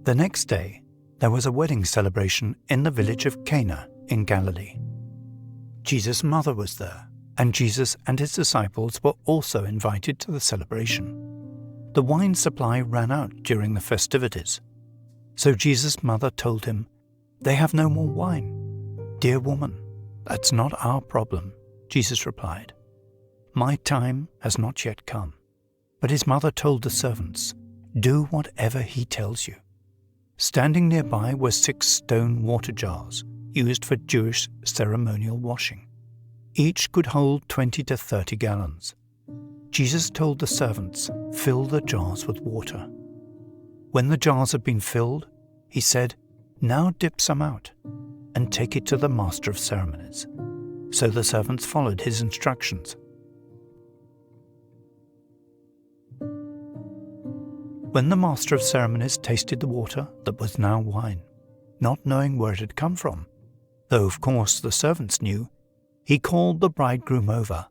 The next day, there was a wedding celebration in the village of Cana in Galilee. Jesus' mother was there, and Jesus and his disciples were also invited to the celebration. The wine supply ran out during the festivities. So Jesus' mother told him, "They have no more wine." "Dear woman, that's not our problem," Jesus replied. "My time has not yet come." But his mother told the servants, "Do whatever he tells you." Standing nearby were 6 stone water jars used for Jewish ceremonial washing. Each could hold 20 to 30 gallons. Jesus told the servants, "Fill the jars with water." When the jars had been filled, he said, "Now dip some out and take it to the master of ceremonies." So the servants followed his instructions. When the master of ceremonies tasted the water that was now wine, not knowing where it had come from, though of course the servants knew, he called the bridegroom over.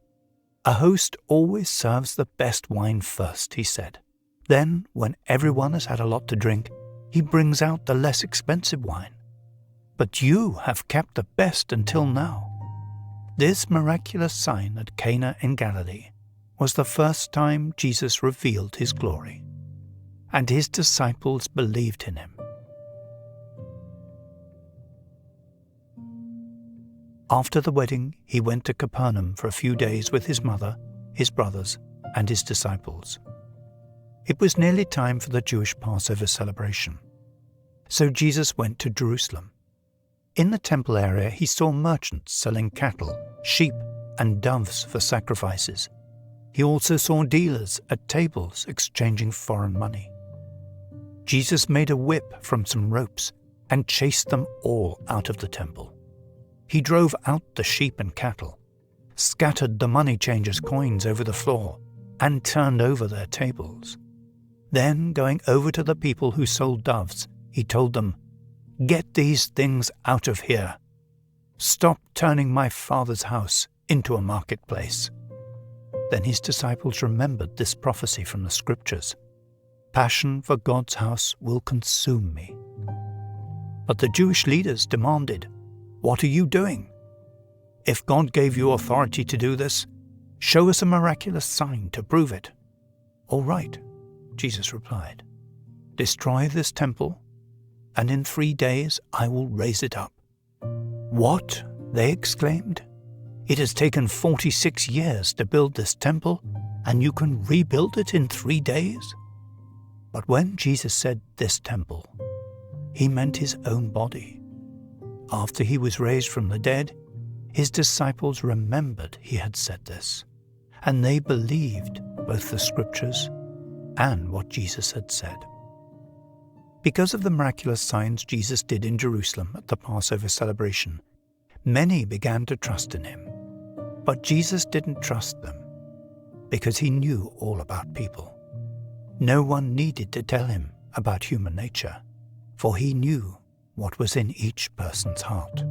"A host always serves the best wine first," he said. "Then, when everyone has had a lot to drink, he brings out the less expensive wine. But you have kept the best until now." This miraculous sign at Cana in Galilee was the first time Jesus revealed his glory, and his disciples believed in him. After the wedding, he went to Capernaum for a few days with his mother, his brothers, and his disciples. It was nearly time for the Jewish Passover celebration. So Jesus went to Jerusalem. In the temple area, he saw merchants selling cattle, sheep, and doves for sacrifices. He also saw dealers at tables exchanging foreign money. Jesus made a whip from some ropes and chased them all out of the temple. He drove out the sheep and cattle, scattered the money changers' coins over the floor, and turned over their tables. Then, going over to the people who sold doves, he told them, "Get these things out of here. Stop turning my Father's house into a marketplace." Then his disciples remembered this prophecy from the scriptures. "Passion for God's house will consume me." But the Jewish leaders demanded, "What are you doing? If God gave you authority to do this, show us a miraculous sign to prove it." "All right," Jesus replied. "Destroy this temple, and in 3 days I will raise it up." "What?" they exclaimed. "It has taken 46 years to build this temple, and you can rebuild it in 3 days?" But when Jesus said this temple, he meant his own body. After he was raised from the dead, his disciples remembered he had said this, and they believed both the scriptures and what Jesus had said. Because of the miraculous signs Jesus did in Jerusalem at the Passover celebration, many began to trust in him. But Jesus didn't trust them, because he knew all about people. No one needed to tell him about human nature, for he knew what was in each person's heart.